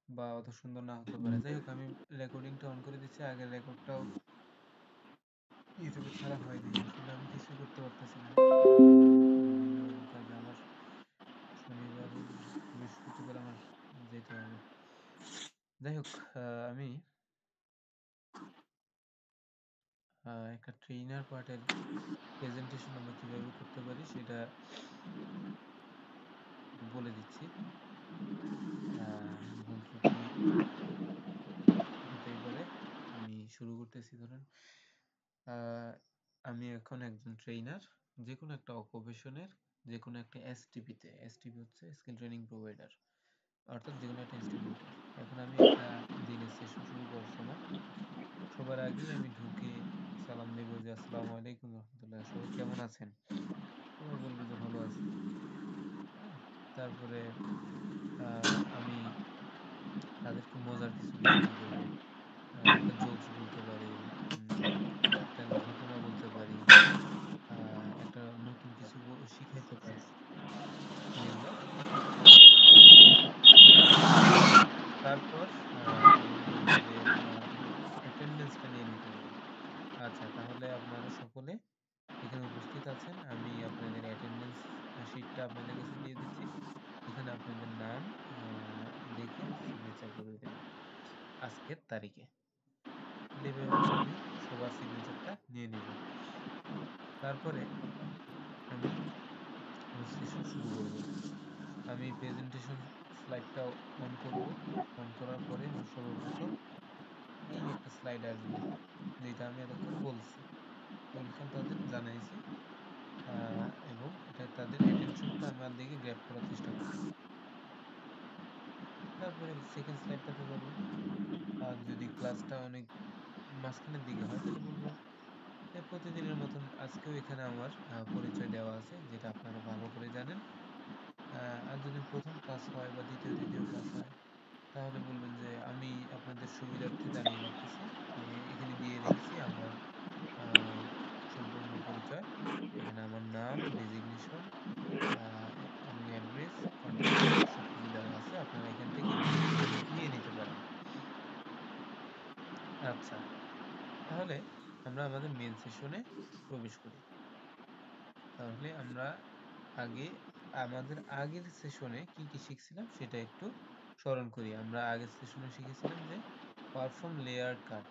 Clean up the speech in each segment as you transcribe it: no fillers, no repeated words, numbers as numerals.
বা অত সুন্দর না হতে পারে। যাই হোক, আমি রেকর্ডিংটা অন করে দিচ্ছি। আগের রেকর্ডটাও ইউটিউবে ছাড়া হয়নি, আসলে আমি কিছুই করতে পারতেছি না। বিভিন্ন কাজে আমার শনিবার বৃহস্পতিবার আমার যেতে হবে। যাই হোক, আমি একটা ট্রেইনার পার্টের প্রেজেন্টেশন আমরা কিভাবে করতে পারি সেটা একটু বলে দিচ্ছি। ভুল ত্রুটি হতেই পারে। আমি শুরু করতেছি। ধরেন আমি এখন একজন ট্রেইনার, যে কোনো একটা অকুপেশনের, যে কোনো একটা এসটিপিতে। এসটিপি হচ্ছে স্কিল ট্রেনিং প্রোভাইডার, অর্থাৎ যে কোনো একটা ইনস্টিটিউটের। এখন আমি একটা দিনের সেশন শুরু করছি আমার। সবার আগেই আমি ঢুকে সালাম দেব যে আসসালামু আলাইকুম রহমতুল্লাহ, সবাই কেমন আছেন? সবাই বলবে যে ভালো আছি। হ্যাঁ, তারপরে আমি তাদেরকে মজার কিছু প্রশ্ন করব, একটা জোকস বলতে পারি, একটা ঘটনা বলতে পারি, একটা নতুন কিছু শিখাইতে পারি, এগুলা তারপর আমি বলবো যে অ্যাটেন্ডেন্সটা নিয়ে নিতে বলবো। আচ্ছা, তাহলে আপনারা সকলে এখানে উপস্থিত আছেন, আমি আপনাদের অ্যাটেন্ডেন্স শিটটা আপনাদের কাছে দিয়ে দিচ্ছি। এখানে আপনাদের নাম লিখে সিগনেচার করে দেবেন আজকের তারিখে। তাহলে এইভাবে করে আমি সবার সিগনেচারটা নিয়ে নিব। তারপরে আমি আমার সেশন শুরু করব। আমি প্রেজেন্টেশন স্লাইডটা অন করব। অন করার পরে সর্বপ্রথম এই একটা স্লাইড আসবে, যেটা আমি এতক্ষণ বলছি, ওয়েলকাম তাদের জানাইছি, এবং এটা তাদের অ্যাটেনশনটা আমার দিকে গ্র্যাব করার চেষ্টা করব। তারপরে সেকেন্ড স্লাইডটাতে যাব। আর যদি ক্লাসটা অনেক মাঝখানের দিকে হয় তাহলে বলবো প্রতিদিনের মতন আজকেও এখানে আমার পরিচয় দেওয়া আছে, যেটা আপনারা ভালো করে জানেন। আর যদি প্রথম ক্লাস হয় বা তৃতীয় ক্লাস হয়, তাহলে বলবেন যে আমি আপনাদের সুবিধার্থে জানিয়ে রাখতেছি, এখানে দিয়ে রেখেছি আমার আহ, সম্পূর্ণ পরিচয়। এখানে আমার নাম, ডেজিগনেশন এবং অ্যাড্রেস, কন্ট্যাক্ট নাম্বার সবকিছু দেওয়া আছে, আপনারা এখান থেকে নিয়ে নিতে পারেন। আচ্ছা, তাহলে আমরা আমাদের মেন সেশনে প্রবেশ করি। তাহলে আমরা আগে আমাদের আগের সেশনে কি কি শিখছিলাম সেটা একটু স্মরণ করি। আমরা আগের সেশনে শিখেছিলাম যে পারফর্ম লেয়ার কাট,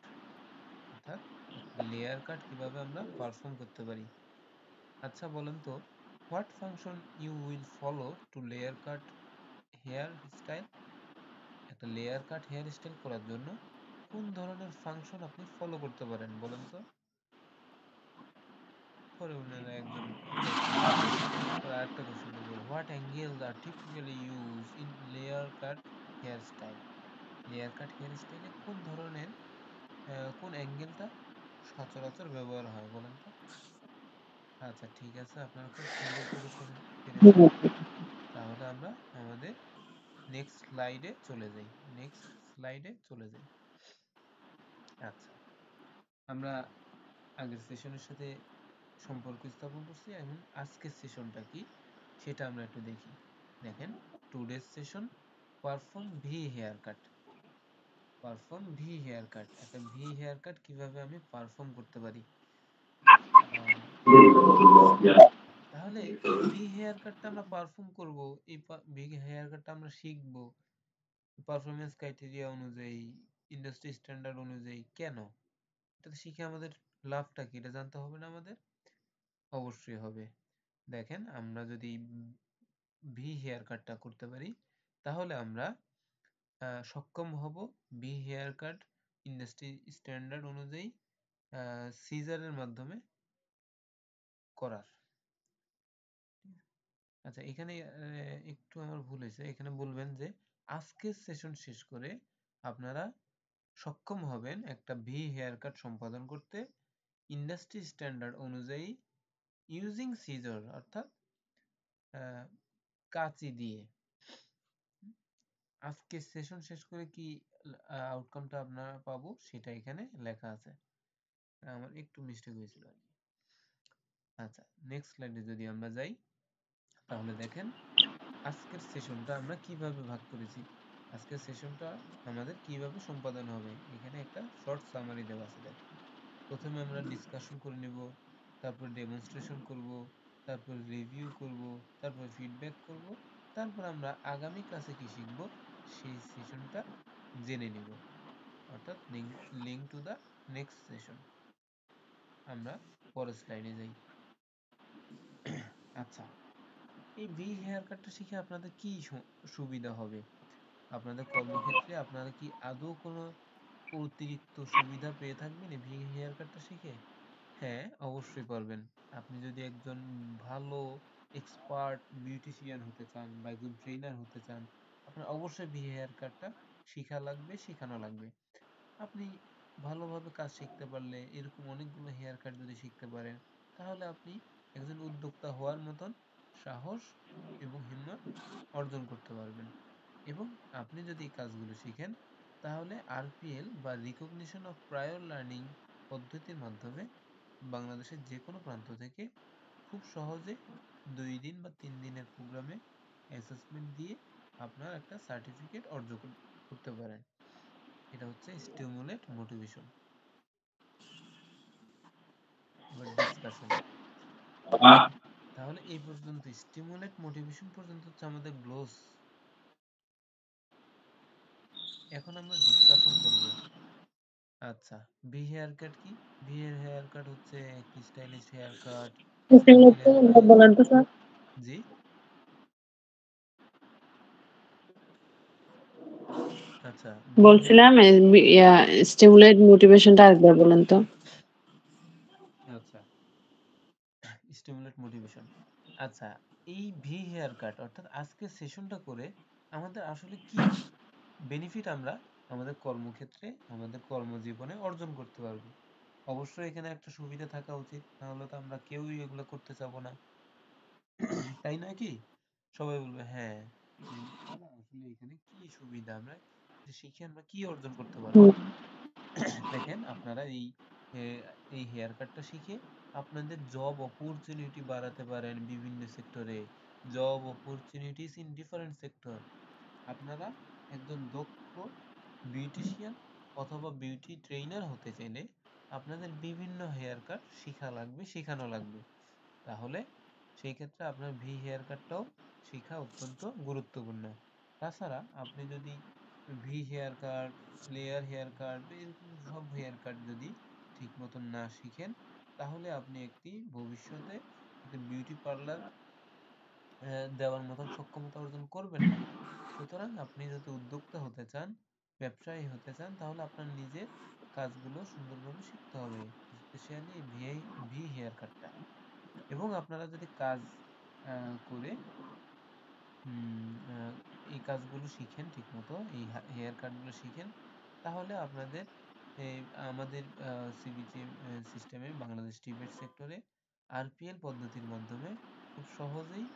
অর্থাৎ একটা লেয়ার কাট কিভাবে আমরা পারফর্ম করতে পারি। আচ্ছা বলেন তো, what function you will follow to layer cut hair style? একটা লেয়ার কাট হেয়ার স্টাইল করার জন্য কোন ধরনের ফাংশন আপনি ফলো করতে পারেন বলেন তো? পরে ওনারা একজন প্রশ্ন করবে, পরে আরেকটা কোশ্চেন করবে, what angles are typically use in layer cut hair style? Layer cut hair স্টাইলে কোন ধরনের কোন অ্যাঙ্গেলটা সচরাচর ব্যবহার হয় বলেন তো? আচ্ছা ঠিক আছে, আপনারা খুব সুন্দর করে পেরেছেন। তাহলে আমরা আমাদের নেক্সট স্লাইডে চলে যাই। নেক্সট স্লাইডে চলে যাই। আচ্ছা, আমরা আগের সেশনের সাথে সম্পর্ক স্থাপন করছি, এখন আজকের সেশনটা কি সেটা আমরা একটু দেখি। দেখেন, today's session perform V hair cut. Perform V hair cut, একটা ভি হেয়ার কাট কিভাবে আমি পারফর্ম করতে পারি। তাহলে এই ভি হেয়ার কাটটা আমরা পারফর্ম করব, এই ভি হেয়ার কাটটা আমরা শিখব পারফরমেন্স ক্রাইটেরিয়া অনুযায়ী, ইন্ডাস্ট্রি স্ট্যান্ডার্ড অনুযায়ী। কেন? এটা শিখে আমাদের লাভটা কি, এটা জানতে হবে না আমাদের? অবশ্যই হবে। দেখেন, আমরা যদি ভি হেয়ার কাটটা করতে পারি, তাহলে আমরা সক্ষম হব V hair cut industry standard অনুযায়ী সিজারের মাধ্যমে করার। আচ্ছা, এখানে একটু আমার ভুল হয়েছে, এখানে বলবেন যে আজকের সেশন শেষ করে আপনারা সক্ষম হবেন একটা ভি হেয়ার কাট সম্পাদন করতে ইন্ডাস্ট্রি স্ট্যান্ডার্ড অনুযায়ী, ইউজিং সিজার, অর্থাৎ কাঁচি দিয়ে। আজকে সেশন শেষ করে কি আউটকামটা আপনারা পাবো সেটা এখানে লেখা আছে, আমার একটু মিস্টেক হয়েছিল আর কি। আচ্ছা, নেক্সট স্লাইডে যদি আমরা যাই, তাহলে দেখেন আজকের সেশনটা আমরা কিভাবে ভাগ করেছি। আজকের সেশনটা আমাদের কিভাবে সম্পাদন হবে এখানে একটা শর্ট সামারি দেওয়া আছে দেখেন। প্রথমে আমরা ডিসকাশন করে নেব, তারপর ডেমনস্ট্রেশন করব, তারপর রিভিউ করব, তারপর ফিডব্যাক করব, তারপর আমরা আগামী ক্লাসে কি শিখব সেই সেশনটা জেনে নিব, অর্থাৎ link to the next session. আমরা পরের স্লাইডে যাই। আচ্ছা, এই ভি হেয়ার কাটটা শিখে আপনাদের কি সুবিধা হবে? আপনাদের কর্মক্ষেত্রে আপনারা কি আদৌ কোনো অতিরিক্ত সুবিধা পেয়ে থাকবেন এই ভি হেয়ার কাটটা শিখে? হ্যাঁ, অবশ্যই পারবেন। আপনি যদি একজন ভালো এক্সপার্ট বিউটিশিয়ান হতে চান বা একজন ট্রেনার হতে চান, আপনার অবশ্যই ভি হেয়ার কাটটা শিখা লাগবে, শেখানো লাগবে। আপনি ভালোভাবে কাজ শিখতে পারলে, এরকম অনেকগুলো হেয়ার কাট যদি শিখতে পারেন, তাহলে আপনি একজন উদ্যোক্তা হওয়ার মতন সাহস এবং হিম্মত অর্জন করতে পারবেন। এবং আপনি যদি এই কাজগুলো শিখেন, তাহলে আরপিএল বা রিকগনিশন অফ প্রায়র লার্নিং পদ্ধতির মাধ্যমে বাংলাদেশের যে কোনো প্রান্ত থেকে খুব সহজে 2 দিন বা 3 দিনের প্রোগ্রামে অ্যাসেসমেন্ট দিয়ে আপনার একটা সার্টিফিকেট অর্জন করতে পারেন। এটা হচ্ছে স্টিমুলেট মোটিভেশন। এবার ডিসকাশন। তাহলে এই পর্যন্ত স্টিমুলেট মোটিভেশন পর্যন্ত হচ্ছে আমাদের গ্লোস। এখন আমরা ডিসকাশন করব। আচ্ছা, ভি হেয়ার কাট কি? ভি হেয়ার কাট হচ্ছে একটি স্টাইলিশ হেয়ার কাট, স্পেশালি বলেন তো স্যার। জি। আচ্ছা, ভি হেয়ার বলছিলাম স্টিমুলেট মোটিভেশনটা আরেকবার বলেন তো। আচ্ছা, স্টিমুলেট মোটিভেশন। আচ্ছা, এই ভি হেয়ার কাট অর্থাৎ আজকের সেশনটা করে আমাদের আসলে কি বেনিফিট আমরা আমাদের কর্মক্ষেত্রে, আমাদের কর্মজীবনে অর্জন করতে পারবো? অবশ্যই এখানে একটা সুবিধা থাকা উচিত, নাহলে তো আমরা কেউই এগুলো করতে চাবো না, তাই নয় কি? সবাই বলবে হ্যাঁ, যে তাহলে আসলে এখানে কি সুবিধা, আমরা যে শিখে আমরা কি অর্জন করতে পারবো? হুম। দেখেন, আপনারা এই হেয়ার কাটটা শিখে আপনাদের জব অপরচুনিটি বাড়াতে পারেন বিভিন্ন সেক্টরে। Job opportunities in different sector. আপনারা একজন দক্ষ বিউটিশিয়ান অথবা বিউটি ট্রেইনার হতে চাইলে আপনাদের বিভিন্ন হেয়ার কাট শিখা লাগবে, শেখানো লাগবে। তাহলে সেই ক্ষেত্রে আপনার ভি হেয়ার কাটটাও শেখা অত্যন্ত গুরুত্বপূর্ণ। তাছাড়া আপনি যদি V hair cut, layer hair cut বা এরকম সব হেয়ার কাট যদি ঠিক মতন না শিখেন, তাহলে আপনি একটি ভবিষ্যতে একটি বিউটি পার্লার দেওয়ার মতন সক্ষমতা অর্জন করবেন না। সুতরাং আপনি যদি উদ্যোক্তা হতে চান, ব্যবসায়ী হতে চান, তাহলে আপনার নিজের কাজগুলো সুন্দরভাবে শিখতে হবে, স্পেশালি ভি হেয়ার কাটটা। এবং আপনারা যদি কাজ করে এই কাজগুলো শিখেন ঠিকমতো, এই হেয়ার কাটগুলো শিখেন, তাহলে আপনাদের এই আমাদের সিবিটি সিস্টেমে বাংলাদেশ টিবেট সেক্টরে আরপিএল পদ্ধতির মাধ্যমে খুব সহজেই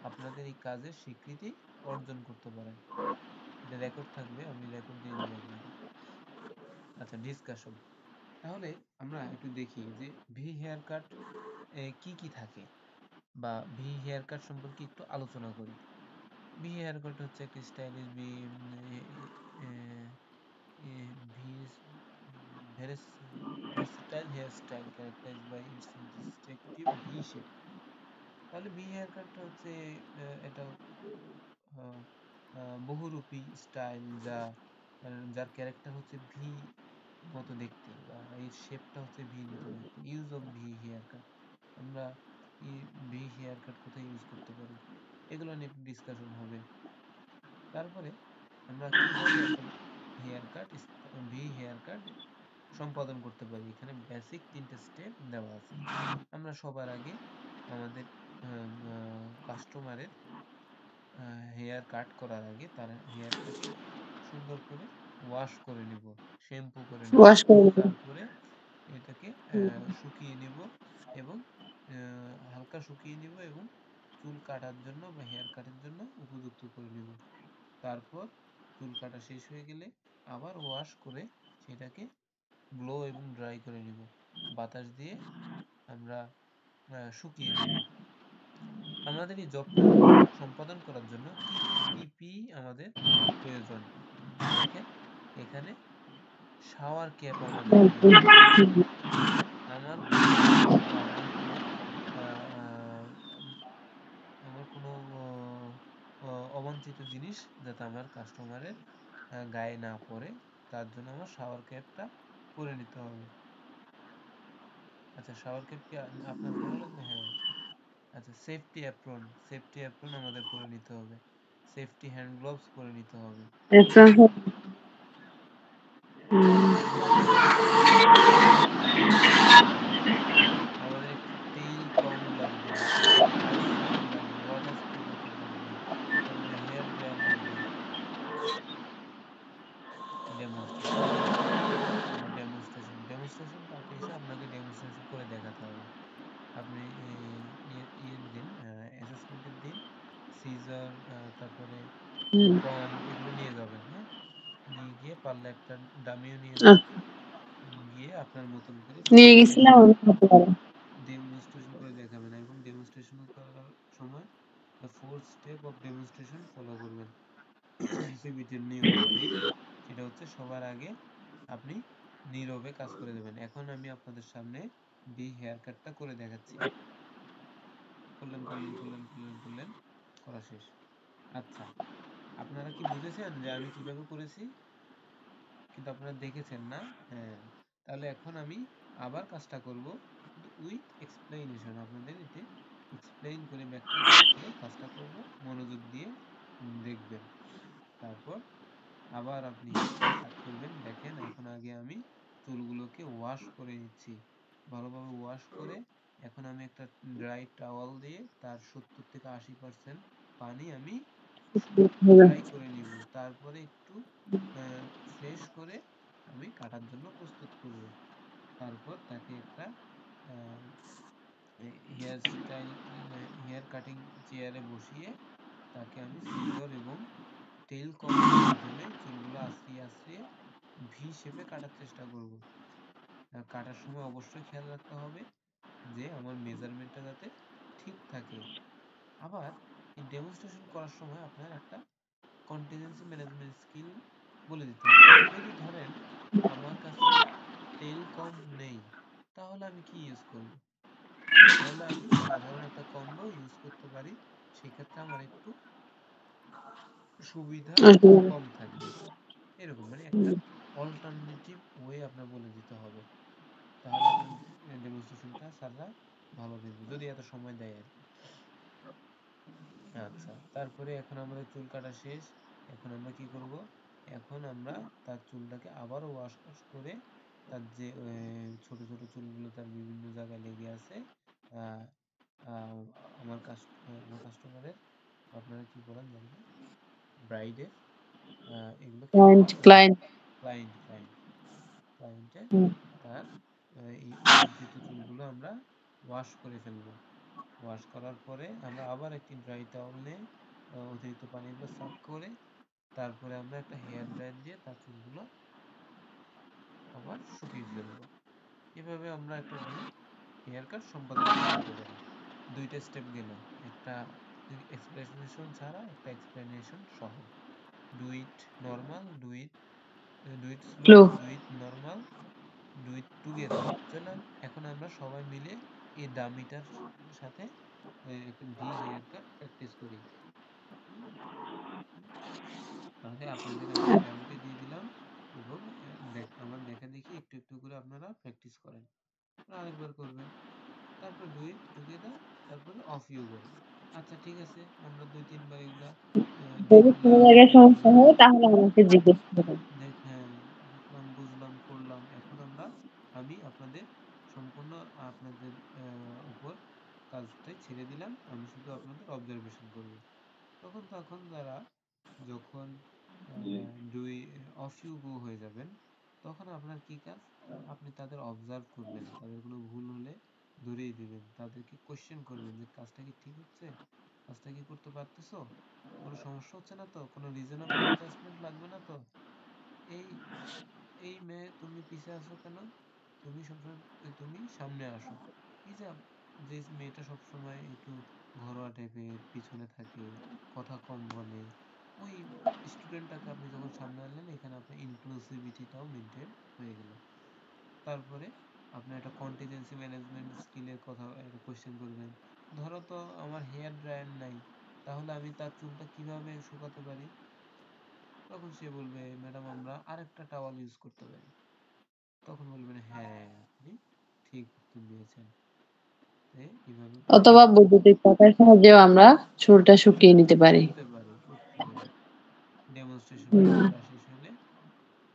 আপনাদের এই কাজের স্বীকৃতি অর্জন করতে পারেন। এটা রেকর্ড থাকবে, আমি রেকর্ড দিয়ে দেবো আপনাকে। আচ্ছা, ডিসকাশন। তাহলে আমরা একটু দেখি যে ভি হেয়ার কাট কি কি থাকে, বা ভি হেয়ার কাট সম্পর্কে একটু আলোচনা করি। ভি হেয়ার কাট হচ্ছে একটি stylish versatile hairstyle characterized by its distinctive V shape. তাহলে ভি হেয়ার কাটটা হচ্ছে এটা আহ, বহুরূপী স্টাইল, যার ক্যারেক্টার হচ্ছে ভি মতো দেখতে, বা এর শেপটা হচ্ছে ভির মতো দেখতে। Use of V hair cut, আমরা এই ভি হেয়ার কাট কোথায় ইউজ করতে পারি, এগুলো নিয়ে একটু ডিসকাশন হবে। তারপরে আমরা কিভাবে একটা hair cut, V hair cut সম্পাদন করতে পারি, এখানে বেসিক 3টে স্টেপ দেওয়া আছে। আমরা সবার আগে আমাদের কাস্টমারের হেয়ার কাট করার আগে তার হেয়ারটাকে সুন্দর করে ওয়াশ করে নিব, শ্যাম্পু করে নিব। ওয়াশ করে নেবেন। তারপরে এটাকে হুম। শুকিয়ে নিব, এবং হালকা শুকিয়ে নিব, এবং চুল কাটার জন্য বা হেয়ার কাটের জন্য উপযুক্ত করে নিব। তারপর চুল কাটা শেষ হয়ে গেলে আবার ওয়াশ করে সেটাকে ব্লো এবং ড্রাই করে নিব, বাতাস দিয়ে আমরা শুকিয়ে নিব। আমাদের এই জবটা সম্পাদন করার জন্য কি কি পিপি আমাদের প্রয়োজন? দেখেন এখানে শাওয়ার ক্যাপ আমাদের নেই। আমার কোনো রিস্ক বা আমার কোনো আমার কোনো অবাঞ্ছিত জিনিস যাতে আমার কাস্টমারের গায়ে না পড়ে, তার জন্য আমার শাওয়ার ক্যাপটা পরে নিতে হবে। আচ্ছা, শাওয়ার ক্যাপ কি আপনার ভালো লাগবে? হ্যাঁ। আচ্ছা, সেফটি অ্যাপ্রন আমাদের পরে নিতে হবে। সেফটি হ্যান্ড গ্লোভস পরে নিতে হবে। আমাদের একটি টেইল কম লাগবে, তারপরে আইস স্প্রে লাগবে, ওয়াটার স্প্রে বোতল লাগবে, তারপরে হেয়ার ড্রায়ার লাগবে। ডেমনস্ট্রেশন, আবার ডেমনস্ট্রেশন পার্টে এসে আপনাকে ডেমনস্ট্রেশন করে দেখাতে হবে। আপনি ইয়ের দিন, অ্যাসেসমেন্টের দিন সিজার, তারপরে কম এগুলো নিয়ে যাবেন। হ্যাঁ, নিয়ে গিয়ে পারলে একটা ডামিও নিয়ে যাবেন, গিয়ে আপনার মতন করে নিয়ে গেছিলাম আমি হতে পারে। ডেমনস্ট্রেশন করে দেখাবেন এবং ডেমনস্ট্রেশন করার সময় the 4 step of demonstration follow করবেন। সিবিটির নিয়ম অনুযায়ী সেটা হচ্ছে সবার আগে আপনি নীরবে কাজ করে দেবেন। এখন আমি আপনাদের সামনে বি হেয়ার কাটটা করে দেখাচ্ছি। করলেন, করা শেষ। আচ্ছা, আপনারা কি বুঝেছেন যে আমি কিভাবে করেছি? কিন্তু আপনারা দেখেছেন না? হ্যাঁ। তাহলে এখন আমি আবার কাজটা করব, কিন্তু উইথ এক্সপ্লেনেশন। আপনাদের এতে এক্সপ্লেইন করে, ব্যাখ্যা করে করে কাজটা করব। মনোযোগ দিয়ে দেখবেন। তারপর আবার আপনি স্টার্ট করবেন। দেখেন এখন আগে আমি চুলগুলোকে ওয়াশ করে নিচ্ছি, ভালোভাবে ওয়াশ করে এখন আমি একটা ড্রাই টাওয়াল দিয়ে তার 70 থেকে 80% পানি আমি ড্রাই করে নিব। তারপরে একটু ফ্রেশ করে আমি কাটার জন্য প্রস্তুত করব। তারপর তাকে একটা হেয়ার স্টাইল হেয়ার কাটিং চেয়ারে বসিয়ে তাকে আমি সিজার এবং টেইল কম্বের মাধ্যমে চুলগুলো আশ্রিয়ে আশ্রিয়ে ভি শেপে কাটার চেষ্টা করব। কাটার সময় অবশ্যই খেয়াল রাখতে হবে যে আমার মেজারমেন্টটা যাতে ঠিক থাকে। আবার এই ডেমনস্ট্রেশন করার সময় আপনার একটা কন্টিনজেন্সি ম্যানেজমেন্ট স্কিল বলে দিতে হবে। যদি ধরেন আমার কাছে টেইল কম্ব নেই, তাহলে আমি কি ইউজ করব? তাহলে আমি সাধারণ একটা কম্বো ইউজ করতে পারি। সেক্ষেত্রে আমার একটু সুবিধা কম থাকবে। এরকম মানে একটা অল্টারনেটিভ ওয়ে আপনার বলে দিতে হবে। তাহলে আপনার ডেমনস্ট্রেশনটা স্যাররা ভালো দেখবে, যদি এত সময় দেয় আর কি। আচ্ছা, তারপরে এখন আমাদের চুল কাটা শেষ। এখন আমরা কি করব? এখন আমরা তার চুলটাকে আবারও ওয়াশ করে তার যে ছোট ছোট চুলগুলো তার বিভিন্ন জায়গায় লেগে আছে, আহ, আহ, আমার কাস্টমারের, আপনারা কি বলেন জানি না, ব্রাইডের, এগুলো কি করব? ক্লায়েন্ট ক্লায়েন্টের তার এই অবাঞ্ছিত চুলগুলো আমরা ওয়াশ করে ফেলবো। ওয়াশ করার পরে আমরা আবার একটি ড্রাই টাওয়াল নিয়ে অতিরিক্ত পানিগুলো সাফ করে তারপরে আমরা একটা হেয়ার ড্রায়ার দিয়ে তার চুলগুলো আবার শুকিয়ে ফেলবো। এভাবে আমরা একটা ভি হেয়ার কাট সম্পাদন করে নিতে পারি। দুইটা স্টেপ গেল, একটা এক্সপ্লেনেশন ছাড়া, একটা এক্সপ্লেনেশন সহ। Do it normal, do it slow, flow do it normal, do it together. চলেন এখন আমরা সবাই মিলে এই ডামিটার সাথে একটা ভি হেয়ার কাট প্র্যাকটিস করি। হুম, হুম। তাহলে আপনাদের আমি ডামিটা দিয়ে দিলাম এবং আমার দেখা দেখি একটু একটু করে আপনারা প্র্যাকটিস করেন। আরেকবার করবেন, তারপর ডু ইট টুগেদার, তারপরে অফ ইউ গো। আচ্ছা ঠিক আছে, আমরা 2-3 বার এগুলা যদি কোনো দেখলাম, জায়গায় সমস্যা বুঝলাম। হয় তাহলে আমাকে জিজ্ঞেস করবেন। হ্যাঁ, দেখলাম, বুঝলাম, করলাম। এখন আমি আপনাদের সম্পূর্ণ আপনাদের উপর কাজটাই ছেড়ে দিলাম। আমি শুধু আপনাদের অবজারভেশন করব। তখন তারা যখন দুই অফ ইউ গো হয়ে যাবেন, তখন আপনার কি কাজ? আপনি তাদের অবজার্ভ করবেন, তাদের কোনো ভুল হলে ধরিয়ে দিবেন, তাদেরকে কোশ্চেন করবেন যে কাজটা কি ঠিক হচ্ছে, কাজটা কি করতে পারতেছো, কোনো সমস্যা হচ্ছে না তো, কোনো রিজনেবল অ্যাডজাস্টমেন্ট লাগবে না তো, এই এই মেয়ে তুমি পিছে আসো কেন, তুমি সবসময় তুমি সামনে আসো। এই যে মেয়েটা সবসময় একটু ঘরোয়া টাইপের, পিছনে থাকে, কথা কম বলে, ওই স্টুডেন্টটাকে আপনি যখন সামনে আনলেন, এখানে আপনার ইনক্লুসিভিটিটাও মেনটেন হয়ে গেল। তারপরে আপনি একটা কন্টিজেন্সি ম্যানেজমেন্ট স্কিলের কথা একটা কোয়েশ্চেন করবেন। ধরো তো আমার হেয়ার ড্রায়ার নাই, তাহলে আমি তার চুলটা কিভাবে শুকাতে পারি? তখন সে বলবে, ম্যাডাম আমরা আরেকটা টাওয়াল ইউজ করতে পারি। তখন বলবেন, হ্যাঁ আপনি ঠিক উত্তর দিয়েছেন। এইভাবে করে অথবা বৈদ্যুতিক পাখার সাহায্যেও আমরা চুলটা শুকিয়ে নিতে পারি। করতে পারি। ডেমনস্ট্রেশন হুম। করা শেষ হলে,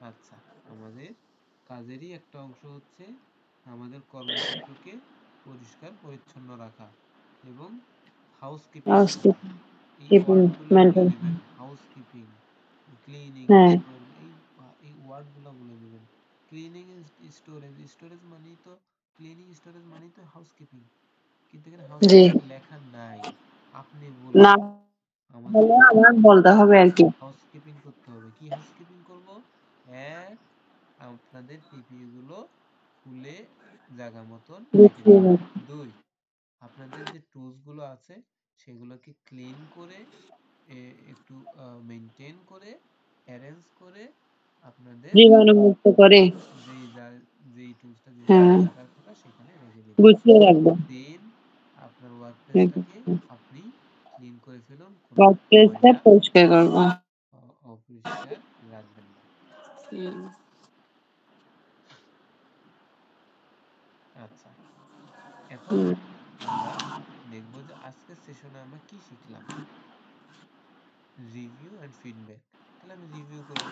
আচ্ছা, আমাদের কাজেরই একটা অংশ হচ্ছে আমাদের কর্মক্ষেত্রকে পরিষ্কার পরিচ্ছন্ন রাখা এবং হাউসকিপিং করা। এই হাউসকিপিং ওয়ার্ডগুলো বলে মেনটেন। দিবেন, হাউসকিপিং, ক্লিনিং, হ্যাঁ, তারপর এই ওয়ার্ডগুলো বলে দিবেন। ক্লিনিং স্টোরেজ, স্টোরেজ মানেই তো ক্লিনিং, স্টোরেজ মানেই তো হাউসকিপিং, কিন্তু এখানে জি। হাউসকিপিং লেখা নাই, আপনি না বলবেন। আমাদের হলে আমার বলতে হবে আর কি। হাউসকিপিং করতে হবে। কি হাউসকিপিং করব? এক, আপনাদের পিপিই গুলো খুলে জায়গা মতন রেখে গুছিয়ে দিবেন। নাও। দুই, আপনাদের যে টুলস গুলো আছে সেগুলোকে ক্লিন করে একটু মেনটেন করে অ্যারেঞ্জ করে আপনাদের জীবাণুমুক্ত করে। যেই যেই টুলসটা যে হ্যাঁ, জায়গায় রাখার কথা সেখানে রেখে দিবেন। গুছিয়ে রাখবো। তিন, আপনার ওয়ার্ক প্লেসটাকে আপনি ক্লিন করে ফেলুন, কোনো ওয়ার্কপ্লেসটা ময়লা পরিষ্কার করবো। অপরিষ্কার রাখবেন না। হুম। আচ্ছা, এখন হুম। আমরা দেখব যে আজকের সেশনে আমরা কি শিখলাম। Review and feedback. তাহলে আমি রিভিউ করব।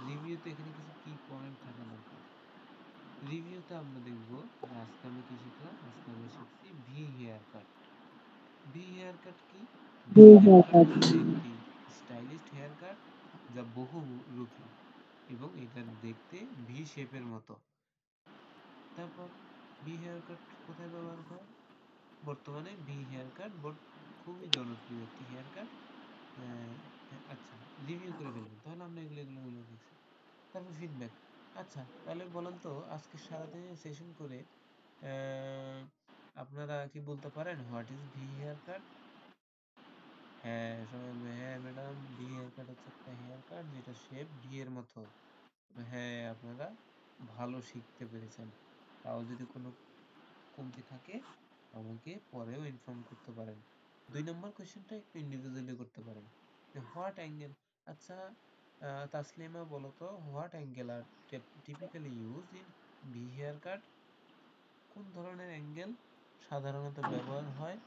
রিভিউতে এখানে কিছু কি পয়েন্ট থাকা দরকার। রিভিউতে আমরা দেখব যে আজকে আমরা কি শিখলাম। আজকে আমরা শিখছি V hair cut. V hair cut কি? ভি হেয়ার কাট হচ্ছে একটি স্টাইলিশড হেয়ার কাট যা বহুরূপী এবং এটা দেখতে ভি শেপের মতো। তারপর ভি হেয়ার কাট কোথায় ব্যবহার হয়? বর্তমানে ভি হেয়ার কাট খুবই জনপ্রিয় একটি হেয়ার কাট। আচ্ছা, রিভিউ করে ফেলবেন। তাহলে আমরা এগুলো দেখছি। তারপর ফিডব্যাক। আচ্ছা, তাহলে বলেন তো আজকে সারাদিনের সেশন করে আহ, আপনারা কি বলতে পারেন what is V hair cut? হ্যাঁ, সবাই বলবে, হ্যাঁ ম্যাডাম, ভি হেয়ার কাট হচ্ছে একটা হেয়ার কাট যেটা শেপ ভি এর মতো। হ্যাঁ, আপনারা ভালো শিখতে পেরেছেন। তাও যদি কোনো কমতি থাকে আমাকে পরেও ইনফর্ম করতে পারেন। 2 নম্বর কোয়েশ্চেনটা একটু ইন্ডিভিজুয়ালি করতে পারেন। What angle? আচ্ছা, তাসলিমা বলো তো, what angle are typically use in V hair cut? কোন ধরনের অ্যাঙ্গেল সাধারণত ব্যবহার হয়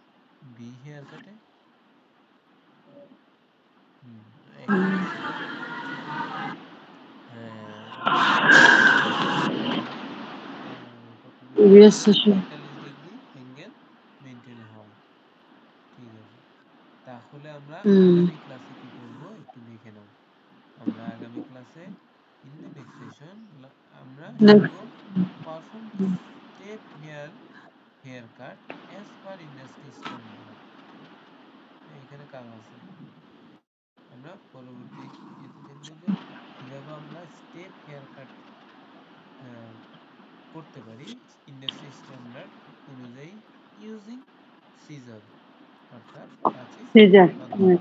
ভি হেয়ার কাটে? হুম, এক্স্যাক্টলি। রিল্যাক্সেশন মানে কত degree? Relaxation. 45 degree angle maintain হয়। ঠিক আছে, তাহলে আমরা হুম। আগামী ক্লাসে কি করব একটু দেখে নাও। আমরা আগামী ক্লাসে ইন দ্য নেক্সট সেশন আমরা শিখব perform the step hair cut as per industry standard. এখানে কাজ আছে। আমরা পরবর্তী এতে দেখব যে কিভাবে আমরা স্টেপ হেয়ার কাট করতে পারি ইন্ডাস্ট্রি স্ট্যান্ডার্ড অনুযায়ী, ইউজিং সিজার, অর্থাৎ কাঁচির সিজার। মাধ্যমে।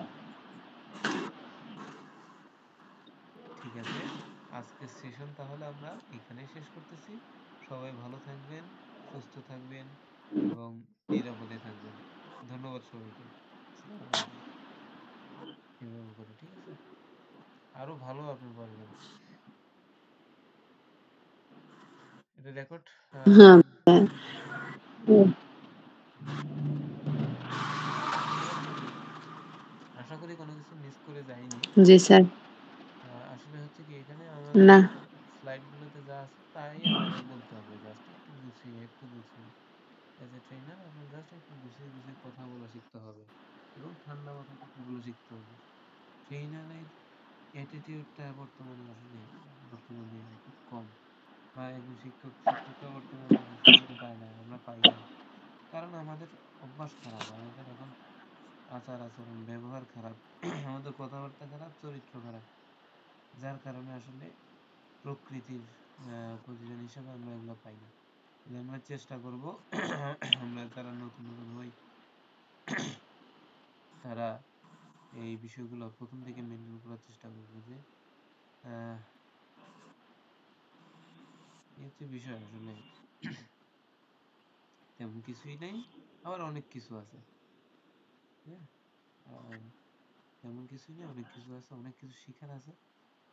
ঠিক আছে, আজকের সেশন তাহলে আমরা এখানেই শেষ করতেছি। সবাই ভালো থাকবেন, সুস্থ থাকবেন এবং নিরাপদে থাকবেন। ধন্যবাদ সবাইকে। আসসালামু আলাইকুম। এভাবে করে, ঠিক আছে, আরো ভালো আপনি পারবেন। এটা রেকর্ড হ্যাঁ। ঠিক আছে, আশা করি কোনো কিছু মিস করে যায়নি। জি স্যার। আসলে হচ্ছে কি, এখানে আমাদের না। স্লাইড গুলোতে যা আছে তাই আমাদের বলতে হবে, জাস্ট একটু গুছিয়ে। এজ এ ট্রেনার আপনার জাস্ট একটু গুছিয়ে গুছিয়ে কথা বলা শিখতে হবে এবং ঠান্ডা মাথায় কথাগুলো শিখতে হবে। ট্রেনারের অ্যাটিটিউডটা বর্তমানে খুব কম, বা একজন শিক্ষকরা বর্তমানে স্টুডেন্ট পায় না, আমরা পাই না। কারণ আমাদের অভ্যাস খারাপ, আমাদের এখন আচার আচরণ ব্যবহার খারাপ, আমাদের কথাবার্তা খারাপ, চরিত্র খারাপ, যার কারণে আসলে প্রকৃতির প্রতিদান হিসাবে আমরা এগুলো পাই না। তাহলে আমরা চেষ্টা করব আমরা যারা নতুন নতুন হই তারা এই বিষয়গুলো প্রথম থেকে মেনটেন করার চেষ্টা করবো যে আহ এই হচ্ছে বিষয় আসলে তেমন কিছুই নাই, আবার অনেক কিছু আছে। হ্যাঁ, আর তেমন কিছুই নেই, অনেক কিছু আছে, অনেক কিছু শিখার আছে।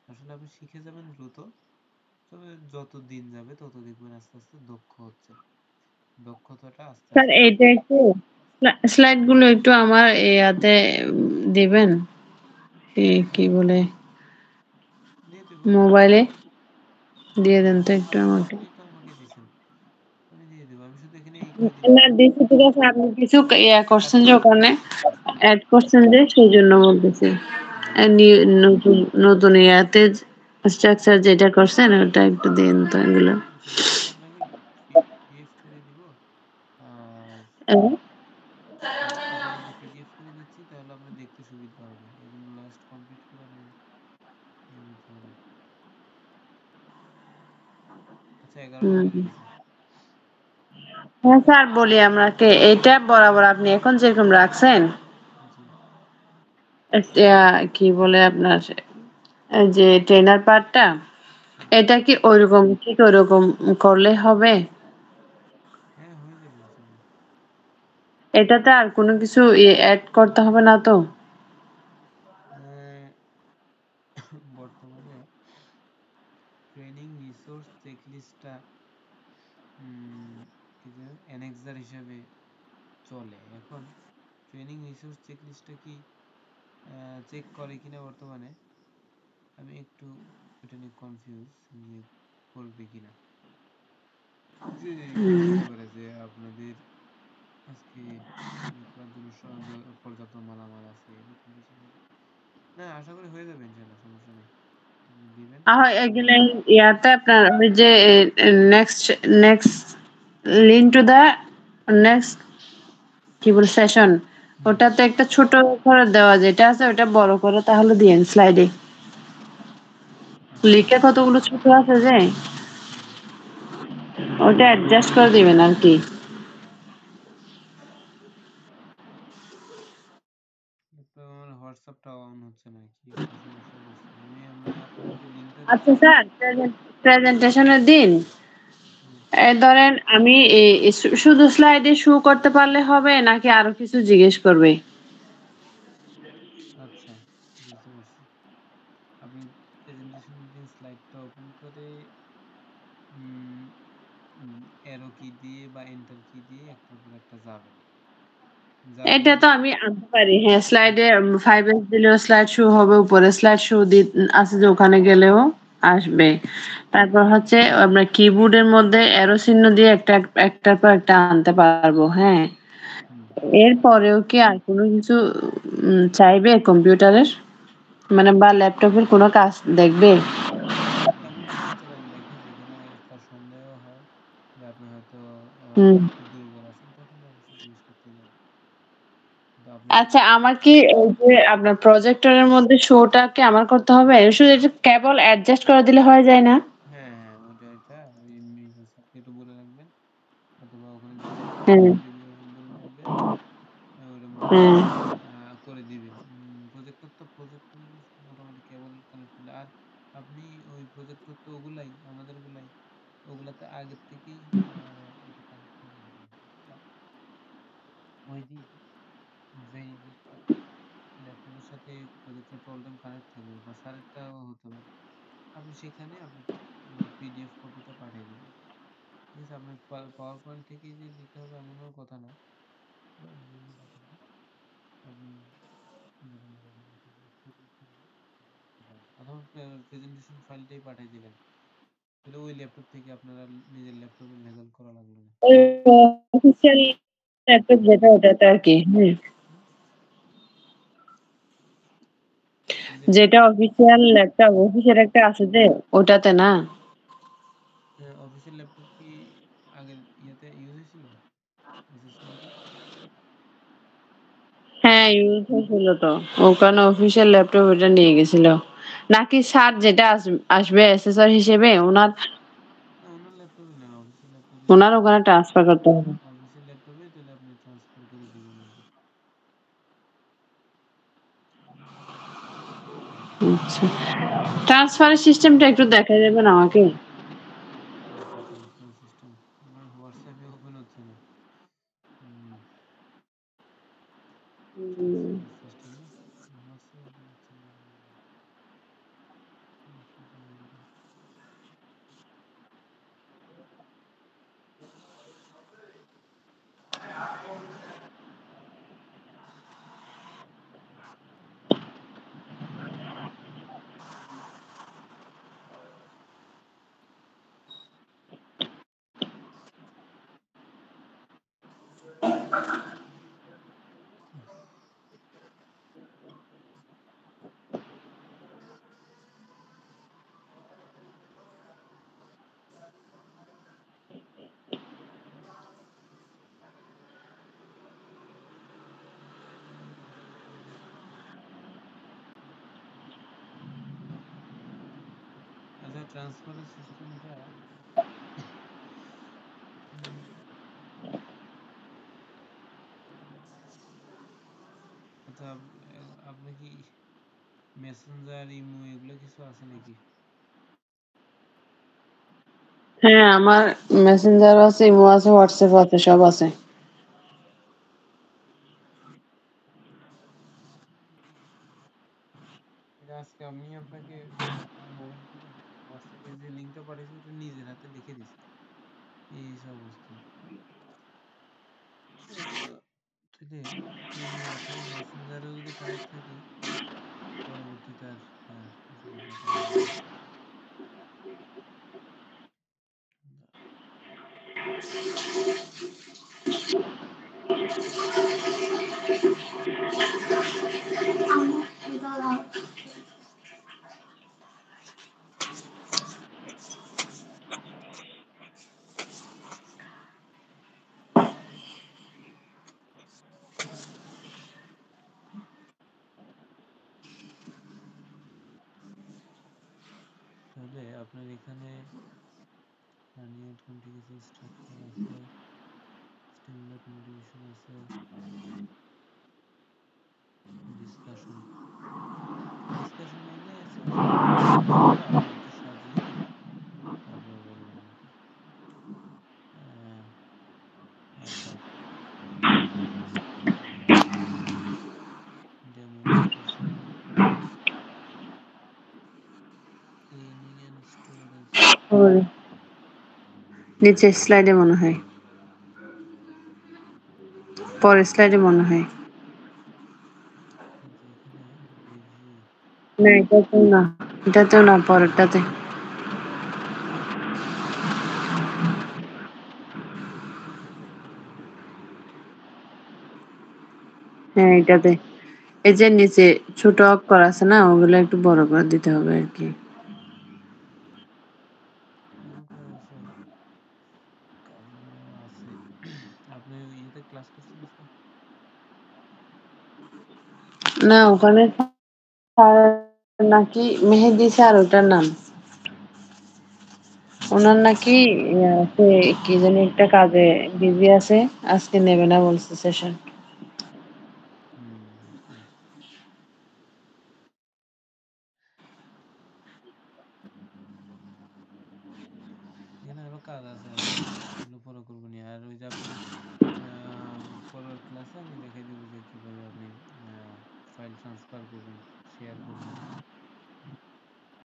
আসলে আপনি শিখে যাবেন দ্রুত, তবে যত দিন যাবে তত দেখবেন আস্তে আস্তে দক্ষ হচ্ছে। দক্ষতাটা আস্তে স্যার আস্তে এইটা একটু স্লাইড গুলো একটু আমার ইয়াতে দিবেন, কি বলে দিয়ে দেব। মোবাইলে দিয়ে দেন হ্যাঁ, তো একটু আমাকে। আপনি তো আমাকে দিছেন, আমি দিয়ে দেবো। আমি শুধু এখানে এই কয়দিন না দিচ্ছি ঠিক আছে, আপনি কিছু ইয়া অ্যাড করছেন যে করে ওখানে দিছি। অ্যাড করছেন যে সেই জন্য বলতেছি। হুম, নতুন নতুন ইয়াতে স্ট্রাকচার যেটা করছেন ওটা একটু দিন তো এগুলো। সেটা হচ্ছে আপনাকে পিডিএফ করে দিব। আর আপনাকে যদি পিডিএফ করে দিচ্ছি তাহলে আপনার দেখতে সুবিধা হবে, এজন্য লাস্ট কমপ্লিট করে আপনার ইয়ে দিতে হবে। আচ্ছা, 11টা হুম। বেজে গেছে। হ্যাঁ স্যার বলি আপনাকে, এটা বরাবর আপনি এখন যেরকম রাখছেন, জি। কি বলে আপনার এই যে ট্রেনার পার্টটা, হুম। এটা কি ওইরকম ঠিক ওইরকম করলে হবে? হ্যাঁ, হয়ে যাবে ইনশাল্লাহ। এটাতে আর কোনো কিছু অ্যাড করতে হবে না তো? আহ, বর্তমানে ট্রেনিং রিসোর্স চেকলিস্টটা কি যে অ্যানেক্সার হিসাবে চলে এখন। ট্রেনিং রিসোর্স চেকলিস্টটা কি চেক করে কিনা বর্তমানে আমি একটু এটা নিয়ে কনফিউজ, যে করবে কিনা। যে এখানে হুম। লিখতে পারে যে আপনাদের আজকে ইয়ে করার জন্য পর্যাপ্ত মালামাল আছে, এরকম কিছু লিখে। না, আশা করি হয়ে যাবে ইনশাল্লাহ, সমস্যা নেই। আপনি দিবেন। এগুলো ইয়াতে আপনার ওই যে next next link to the next কি বলে সেশন, হুম। ওটাতে একটা ছোট করে দেওয়া যেটা আছে ওটা বড় করে তাহলে দিয়েন স্লাইডে। আচ্ছা। লিখে কতগুলো ছোট আছে যে হুম। ওটা অ্যাডজাস্ট করে দিবেন আর কি। তো আমার হোয়াটসঅ্যাপটা অন হচ্ছে না, কি একটা সমস্যা করছে। আমি আপনাকে যে লিঙ্কটা আচ্ছা দিছি। স্যার, প্রেজেন্টেশনের দিন হুম। ধরেন আমি শুধু স্লাইডে শো করতে পারলে হবে নাকি আরো কিছু জিজ্ঞেস করবে? আচ্ছা, বুঝতে পারছি। আপনি প্রেজেন্টেশনের দিন স্লাইডটা ওপেন করে উম অ্যারো কি দিয়ে বা এন্টার কি দিয়ে একটার পর একটা যাবেন। এটা যাবেন। তো আমি আনতে পারি, হ্যাঁ হুম। স্লাইডে 5S দিলেও স্লাইড শো হবে, উপরে স্লাইড শো আছে যে ওখানে গেলেও আসবে। হুম। তারপর হচ্ছে আমরা কিবোর্ডের মধ্যে অ্যারো চিহ্ন দিয়ে একটা একটার পর একটা আনতে পারবো, হ্যাঁ। হুম। এরপরেও কি আর কোনো কিছু চাইবে কম্পিউটারের, মানে বা ল্যাপটপের কোনো কাজ দেখবে? এমন কোনো আচরণ দেখে যেখানে তার সন্দেহ হয় যে আপনি হয়তো হুম। দুর্বল আছেন, তখন অবশ্যই জিজ্ঞেস করতেই পারে। কিন্তু আপনি। আচ্ছা, আমার কি ওই যে আপনার প্রজেক্টরের মধ্যে শোটা কি আমার করতে হবে? শুধু এটা কেবল অ্যাডজাস্ট করে দিলে হয়ে যায় না? হ্যাঁ, হ্যাঁ, ওইটা এটা ওই মেজর স্যারকে একটু বলে রাখবেন, অথবা ওখানে যে হ্যাঁ। প্রজেক্টর রিভিউ বলে রাখবেন। ওইটা হ্যাঁ। মোটামুটি করে দিবে। প্রজেক্টর মোটামুটি কেবল কানেক্ট করলে আর আপনি ওই প্রজেক্টর তো ওগুলাই আমাদের গুলাই, ওগুলাতে আগের থেকেই এটা কানেক্ট করে রাখবেন। বুঝছেন? ওই দিন যেই ল্যাপটপের সাথে প্রজেক্টরটা অল টাইম কানেক্ট থাকবে বা স্যারেরটাও হতে পারে, আপনি সেখানে আপনার পিডিএফ কপিটা পাঠিয়ে দিবেন। ঠিক আছে? আপনার পাওয়ার পয়েন্ট থেকেই যে দিতে হবে এমনও কথা না, বা এমনি পাঠালে আপনি যখন পিডিএফ কপি করবেন তখন দিতে পারেন, অথবা প্রেজেন্টেশন ফাইলটাই পাঠিয়ে দিলেন, তাহলে ওই ল্যাপটপ থেকে আপনারা নিজের ল্যাপটপে ভেজাল করা লাগলো না। ওই অফিসিয়াল ল্যাপটপ যেটা ওটাতে আর কি, হ্যাঁ। হুম? যেটা যেটা অফিসিয়াল ল্যাপটপ অফিসের একটা আছে যে ওটাতে না? অফিসের ল্যাপটপ কি আগের ইয়েতে ইউজ হয়েছিল অ্যাসেসমেন্টে? হ্যাঁ ইউজ হয়েছিল তো, ওখানে অফিসিয়াল ল্যাপটপ ওটা নিয়ে গেছিল নাকি স্যার যেটা আসবে অ্যাসেসর হিসেবে ওনার না, ওনার ল্যাপটপে না, অফিসের ল্যাপটপে। ওনার ওখানে ট্রান্সফার করতে হবে? অফিসের ল্যাপটপে তাহলে আপনি ট্রান্সফার করে দিবেন আর কি। আচ্ছা, ট্রান্সফারের সিস্টেমটা একটু দেখাই দেবেন আমাকে? কোনটা ট্রান্সফার সিস্টেম? আমার হোয়াটসঅ্যাপে ওপেন হচ্ছে না। ট্রান্সফার সিস্টেম না, হোয়াটসঅ্যাপ ওপেন হচ্ছে না। আচ্ছা, ট্রান্সফারের সিস্টেমটা আচ্ছা, আপনি কি মেসেঞ্জার, ইমো এগুলো কিছু আছে নাকি? হ্যাঁ, আমার মেসেঞ্জার আছে, ইমো আছে, হোয়াটসঅ্যাপ আছে, সব আছে। এটা আজকে আমি আপনাকে আপনার মোবাইল থেকে হোয়াটসঅ্যাপে যে লিঙ্কটা পাঠিয়েছি ওটা নিজের হাতে লিখে দিছি। এই হচ্ছে অবস্থা। তাহলে ইমো অথবা মেসেঞ্জারে যদি কানেক্ট থাকি, পরবর্তীতে আর অসুবিধা করা যাবে না। তাহলে আপনার এখানে রানিং আউটকাম ঠিক আছে, স্ট্রাকচার আছে, স্টিমুলেট মোটিভেশন আছে, ডিসকাশন। ডিসকাশনে ছোট ছোট বিষয়গুলো আলাদা মতো সাজিয়ে তারপরে বলবেন আর কি। আচ্ছা, ডেমনস্ট্রেশন, ক্লিনিং এন্ড স্টোরেজ। ওর নিচের স্লাইডে মনে হয়, পরের স্লাইডে মনে হয়। আচ্ছা, এখানে রিভিউ। না, এটাতেও না, এটাতেও না, পরেরটাতে। হ্যাঁ, এটাতে। এই যে নিচে ছোট অক্ষর আছে না, ওগুলো একটু বড় করে দিতে হবে আর কি। আমাকে অবশ্য কাজগুলো আছে। আপনি ইয়েতে ক্লাস করছেন আজকে? না, ওখানে স্যার নাকি মেহেদি স্যার, ওটার নাম। ওনার নাকি সে কি জানি একটা কাজে বিজি আছে, আজকে নেবে না বলছে সেশন। বুঝতে পারছি। এখানে আরো কাজ আছে আসলে, এগুলো পরে করবো নি। আর ওই যে আপনি পরের ক্লাসে আমি দেখাই দেবো যে কিভাবে আপনি ফাইল ট্রান্সফার করবেন, শেয়ার করবেন।